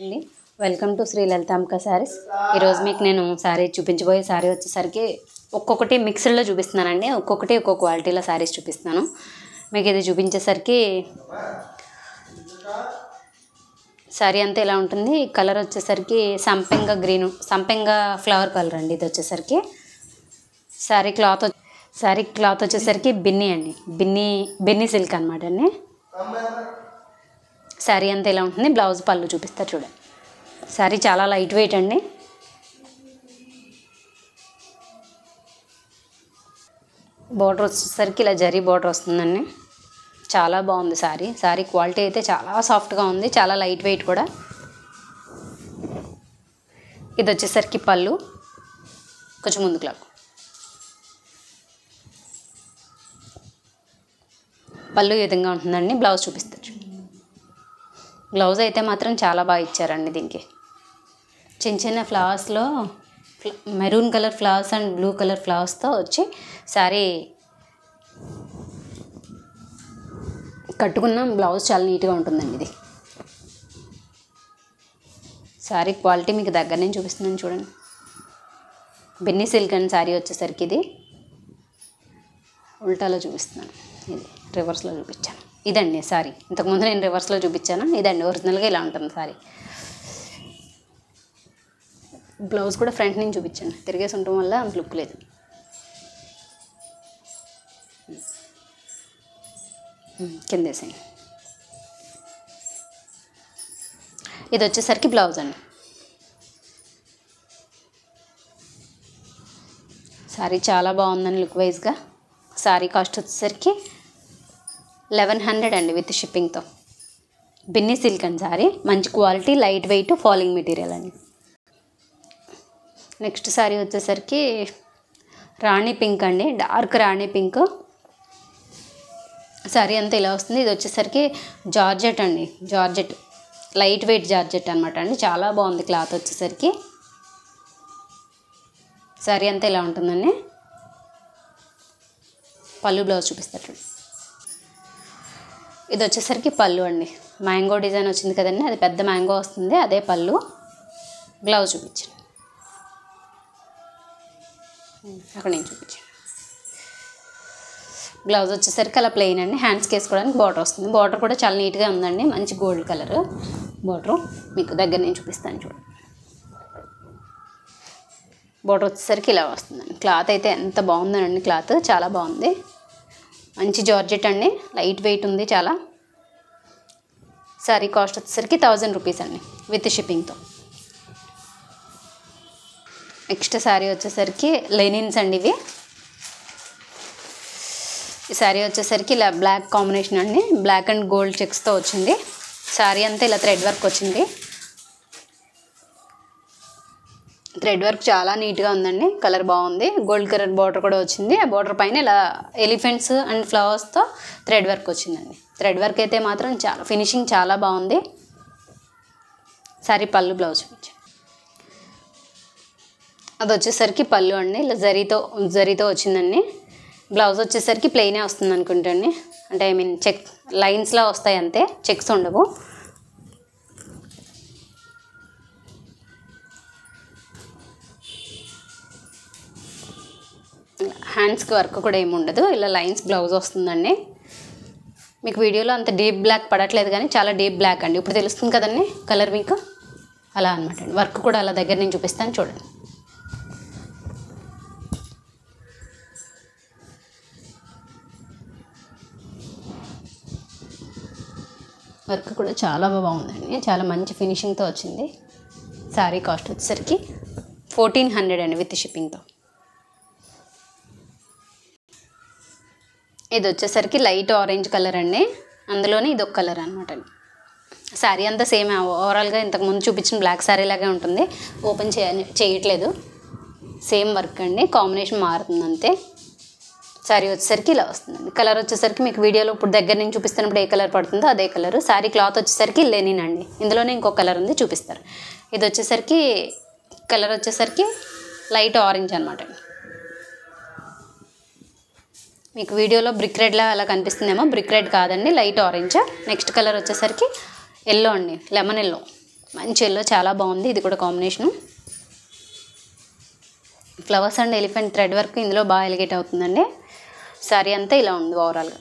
అండి welcome to Shri Lalitambika saris. ఈరోజు మీకు నేను సారీ చూపించబోయే సారీ వచ్చేసరికి ఒక్కొక్కటి మిక్స్డ్లో చూపిస్తున్నానండి. ఒక్కొక్కటి ఒక్కొక్క క్వాలిటీలో సారీస్ చూపిస్తున్నాను. మీకు ఇది చూపించేసరికి సారీ అంతా ఇలా ఉంటుంది. కలర్ వచ్చేసరికి సంపెంగ గ్రీన్, సంపెంగ ఫ్లవర్ కలర్ అండి. ఇది వచ్చేసరికి సారీ క్లాత్ వచ్చేసరికి బిన్నీ అండి, బిన్నీ సిల్క్ అనమాట అండి. శారీ అంతా ఇలా ఉంటుంది. బ్లౌజ్ పళ్ళు చూపిస్తారు చూడండి. శారీ చాలా లైట్ వెయిట్ అండి. బార్డర్ వచ్చేసరికి ఇలా జరీ బార్డర్ వస్తుందండి. చాలా బాగుంది శారీ క్వాలిటీ అయితే చాలా సాఫ్ట్గా ఉంది, చాలా లైట్ వెయిట్ కూడా. ఇది వచ్చేసరికి పళ్ళు కొంచెం ముందుకు లాగు. పళ్ళు ఈ విధంగా ఉంటుందండి. బ్లౌజ్ చూపిస్తారు. బ్లౌజ్ అయితే మాత్రం చాలా బాగా ఇచ్చారండి. దీనికి చిన్న చిన్న ఫ్లవర్స్లో maroon colour flowers and blue colour ఫ్లవర్స్తో వచ్చి శారీ కట్టుకున్న బ్లౌజ్ చాలా నీట్గా ఉంటుందండి. ఇది శారీ క్వాలిటీ మీకు దగ్గర నుంచి చూపిస్తున్నాను చూడండి. బెన్నీ సిల్క్ అండ్ శారీ వచ్చేసరికి ఇది ఉల్టాలో చూపిస్తున్నాను. ఇది రివర్స్లో చూపించాను. ఇదండి సారీ. ఇంతకుముందు నేను రివర్స్లో చూపించాను. ఇదండి ఒరిజినల్గా ఇలా ఉంటుంది సారీ. బ్లౌజ్ కూడా ఫ్రంట్ నుంచి చూపించాను, తిరిగేసి ఉండటం వల్ల అంత లుక్ లేదు. కిందేసేయండి. ఇది వచ్చేసరికి బ్లౌజ్ అండి. సారీ చాలా బాగుందండి లుక్ వైజ్గా. సారీ కాస్ట్ వచ్చేసరికి 1100 అండి విత్ షిప్పింగ్తో. బిన్నీ సిల్క్ అండి సారీ. మంచి quality, light weight, falling material అండి. నెక్స్ట్ సారీ వచ్చేసరికి రాణి పింక్ అండి, డార్క్ రాణి పింక్. సారీ అంతా ఇలా వస్తుంది. ఇది వచ్చేసరికి జార్జెట్ అండి, జార్జెట్ లైట్ వెయిట్ జార్జెట్ అనమాట అండి. చాలా బాగుంది క్లాత్ వచ్చేసరికి. సారీ అంతా ఇలా ఉంటుందండి. పళ్ళు బ్లౌజ్ చూపిస్తారు. ఇది వచ్చేసరికి పళ్ళు అండి. మ్యాంగో డిజైన్ వచ్చింది కదండి, అది పెద్ద మ్యాంగో వస్తుంది, అదే పళ్ళు. బ్లౌజ్ చూపించండి. అక్కడ నేను చూపించాను. బ్లౌజ్ వచ్చేసరికి అలా ప్లెయిన్ అండి. హ్యాండ్స్కి వేసుకోవడానికి బార్డర్ వస్తుంది. బార్డర్ కూడా చాలా నీట్గా ఉందండి, మంచి గోల్డ్ కలర్ బార్డర్. మీకు దగ్గర నేను చూపిస్తాను చూడండి. బార్డర్ వచ్చేసరికి ఇలా వస్తుందండి. క్లాత్ అయితే ఎంత బాగుందనండి, క్లాత్ చాలా బాగుంది. మంచి జార్జెట్ అండి, లైట్ వెయిట్ ఉంది చాలా. సారీ కాస్ట్ వచ్చేసరికి 1000 రూపీస్ అండి విత్ షిప్పింగ్తో. నెక్స్ట్ శారీ వచ్చేసరికి లెనిన్స్ అండి. ఇవి ఈ శారీ వచ్చేసరికి ఇలా బ్లాక్ కాంబినేషన్ అండి, బ్లాక్ అండ్ గోల్డ్ చెక్స్తో వచ్చింది. శారీ అంతా ఇలా థ్రెడ్ వర్క్ వచ్చింది. థ్రెడ్ వర్క్ చాలా నీట్గా ఉందండి, కలర్ బాగుంది. గోల్డ్ కలర్ బార్డర్ కూడా వచ్చింది. ఆ బార్డర్ పైన ఇలా ఎలిఫెంట్స్ అండ్ ఫ్లవర్స్తో థ్రెడ్ వర్క్ వచ్చిందండి. థ్రెడ్ వర్క్ అయితే మాత్రం చాలా ఫినిషింగ్ చాలా బాగుంది. సారీ పళ్ళు బ్లౌజ్ చూపించండి. అది వచ్చేసరికి పళ్ళు అండి, ఇలా జరీతో వచ్చిందండి. బ్లౌజ్ వచ్చేసరికి ప్లెయినే వస్తుంది అనుకుంటండి. అంటే ఐ మీన్ చెక్ లైన్స్లా వస్తాయి అంతే, చెక్స్ ఉండవు. హ్యాండ్స్కి వర్క్ కూడా ఏమి ఉండదు, ఇలా లైన్స్ బ్లౌజ్ వస్తుందండి. మీకు వీడియోలో అంత డీప్ బ్లాక్ పడట్లేదు కానీ చాలా డీప్ బ్లాక్ అండి. ఇప్పుడు తెలుస్తుంది కదండి కలర్ మీకు, అలా అనమాట అండి. వర్క్ కూడా అలా దగ్గర నేను చూపిస్తాను చూడండి. వర్క్ కూడా చాలా బాగుందండి, చాలా మంచి ఫినిషింగ్తో వచ్చింది. శారీ కాస్ట్ వచ్చేసరికి 1400 అండి విత్ షిప్పింగ్తో. ఇది వచ్చేసరికి లైట్ ఆరెంజ్ కలర్ అండి, అందులోనే ఇది ఒక కలర్ అనమాట అండి. శారీ అంతా సేమ్ ఓవరాల్గా ఇంతకుముందు చూపించిన బ్లాక్ శారీ లాగే ఉంటుంది. ఓపెన్ చేయట్లేదు, సేమ్ వర్క్ అండి, కాంబినేషన్ మారుతుంది అంతే. శారీ వచ్చేసరికి ఇలా వస్తుందండి. కలర్ వచ్చేసరికి మీకు వీడియోలో ఇప్పుడు దగ్గర నుంచి చూపిస్తున్నప్పుడు ఏ కలర్ పడుతుందో అదే కలర్. శారీ క్లాత్ వచ్చేసరికి లెనిన్ అండి, ఇందులోనే ఇంకో కలర్ ఉంది చూపిస్తారు. ఇది వచ్చేసరికి కలర్ వచ్చేసరికి లైట్ ఆరెంజ్ అనమాట అండి. మీకు వీడియోలో బ్రిక్ రెడ్లా అలా కనిపిస్తుందేమో, బ్రిక్ రెడ్ కాదండి, లైట్ ఆరెంజ్. నెక్స్ట్ కలర్ వచ్చేసరికి ఎల్లో అండి, లెమన్ ఎల్లో. మంచి ఎల్లో చాలా బాగుంది. ఇది కూడా combination. Flowers and elephant thread work ఇందులో బాగా ఎలిగేట్ అవుతుందండి. శారీ అంతా ఇలా ఉంది ఓవరాల్గా.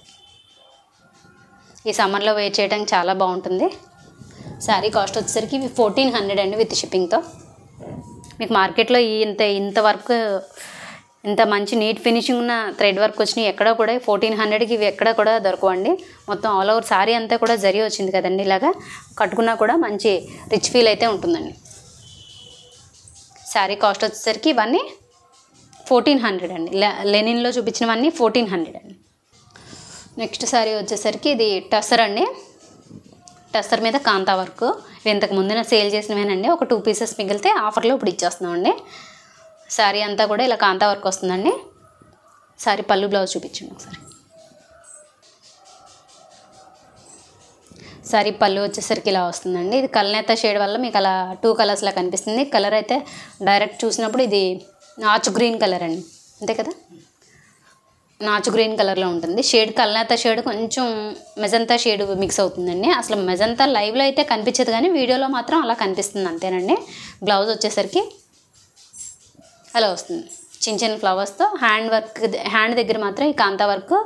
ఈ సమ్మర్లో వేర్ చేయడానికి చాలా బాగుంటుంది. శారీ కాస్ట్ వచ్చేసరికి 1400 అండి విత్ షిప్పింగ్తో. మీకు మార్కెట్లో ఇంత వర్క్, ఇంత మంచి నీట్ ఫినిషింగ్ ఉన్న థ్రెడ్ వర్క్ వచ్చినాయి ఎక్కడ కూడా 1400కి ఇవి ఎక్కడ కూడా దొరకవండి. మొత్తం ఆల్ ఓవర్ శారీ అంతా కూడా జరీ వచ్చింది కదండి. ఇలాగా కట్టుకున్నా కూడా మంచి రిచ్ ఫీల్ అయితే ఉంటుందండి. శారీ కాస్ట్ వచ్చేసరికి ఇవన్నీ 1400 అండి. లెనిన్లో చూపించినవన్నీ 1400 అండి. నెక్స్ట్ శారీ వచ్చేసరికి ఇది టసర్ అండి. టసర్ మీద కాంతా వర్క్. ఇవి ఇంతకు ముందున సేల్ చేసినవేనండి. ఒక 2 పీసెస్ మిగిలితే ఆఫర్లో ఇప్పుడు ఇచ్చేస్తున్నామండి. శారీ అంతా కూడా ఇలా కాంతా వర్క్ వస్తుందండి. శారీ పళ్ళు బ్లౌజ్ చూపించండి ఒకసారి. శారీ పళ్ళు వచ్చేసరికి ఇలా వస్తుందండి. ఇది కల్నేత షేడ్ వల్ల మీకు అలా 2 కలర్స్లా కనిపిస్తుంది. కలర్ అయితే డైరెక్ట్ చూసినప్పుడు ఇది నాచు గ్రీన్ కలర్ అండి, అంతే కదా, నాచు గ్రీన్ కలర్లో ఉంటుంది. షేడ్ కల్నేత షేడ్ కొంచెం మెజంతా షేడ్ మిక్స్ అవుతుందండి. అసలు మెజంతా లైవ్లో అయితే కనిపించదు కానీ వీడియోలో మాత్రం అలా కనిపిస్తుంది అంతేనండి. బ్లౌజ్ వచ్చేసరికి అలా వస్తుంది. చిన్న చిన్న ఫ్లవర్స్తో హ్యాండ్ దగ్గర మాత్రం ఈ కాంతా వర్క్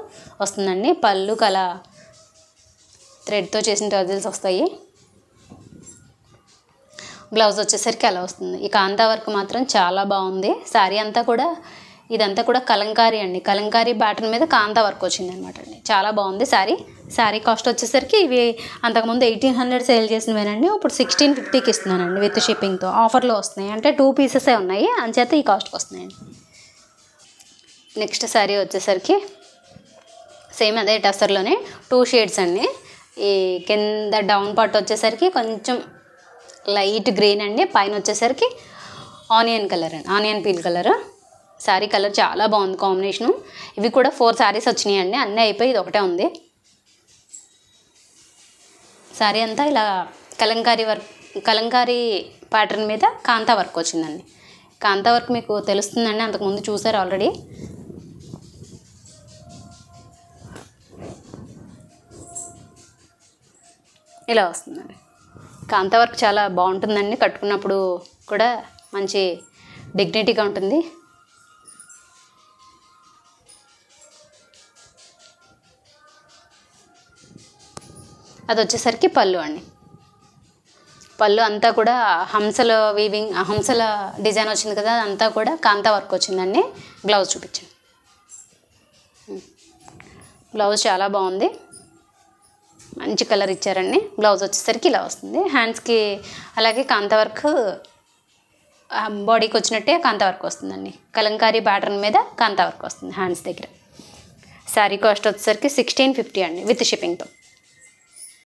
వస్తుందండి. పళ్ళు కల థ్రెడ్తో చేసిన టజిల్స్ వస్తాయి. బ్లౌజ్ వచ్చేసరికి అలా వస్తుంది. ఈ కాంతా వర్క్ మాత్రం చాలా బాగుంది. శారీ అంతా కూడా ఇదంతా కూడా కలంకారీ అండి. కలంకారీ ప్యాటర్న్ మీద కాంతా వర్క్ వచ్చింది అనమాట అండి. చాలా బాగుంది శారీ. శారీ కాస్ట్ వచ్చేసరికి ఇవి అంతకుముందు 1800 సేల్ చేసినవేనండి. ఇప్పుడు 1650కి ఇస్తున్నానండి విత్ షిప్పింగ్తో. ఆఫర్లో వస్తున్నాయి అంటే 2 పీసెసే ఉన్నాయి, అంచేత ఈ కాస్ట్కి వస్తున్నాయండి. నెక్స్ట్ శారీ వచ్చేసరికి సేమ్ అదే టసర్లోనే 2 షేడ్స్ అండి. ఈ కింద డౌన్ పార్ట్ వచ్చేసరికి కొంచెం లైట్ గ్రీన్ అండి, పైన వచ్చేసరికి ఆనియన్ కలర్ అండి, onion peel colour. Sari colour చాలా బాగుంది కాంబినేషను. ఇవి కూడా 4 శారీస్ వచ్చినాయి అండి. అన్నీ అయిపోయి ఇది ఒకటే ఉంది. శారీ అంతా ఇలా కలంకారీ ప్యాటర్న్ మీద కాంతా వర్క్ వచ్చిందండి. కాంతా వర్క్ మీకు తెలుస్తుందండి, అంతకుముందు చూసారు ఆల్రెడీ. ఇలా వస్తుందండి. కాంతా వర్క్ చాలా బాగుంటుందండి. కట్టుకున్నప్పుడు కూడా మంచి డిగ్నిటీగా ఉంటుంది. అది వచ్చేసరికి పళ్ళు అండి. పళ్ళు అంతా కూడా హంసల డిజైన్ వచ్చింది కదా, అదంతా కూడా కాంతా వర్క్ వచ్చిందండి. బ్లౌజ్ చూపించండి. బ్లౌజ్ చాలా బాగుంది, మంచి కలర్ ఇచ్చారండి. బ్లౌజ్ వచ్చేసరికి ఇలా వస్తుంది. హ్యాండ్స్కి అలాగే కాంతా వర్క్, బాడీకి వచ్చినట్టే కాంతా వర్క్ వస్తుందండి. కలంకారీ ప్యాటర్న్ మీద కాంతా వర్క్ వస్తుంది హ్యాండ్స్ దగ్గర. శారీ కాస్ట్ వచ్చేసరికి 1650 అండి విత్ షిప్పింగ్తో.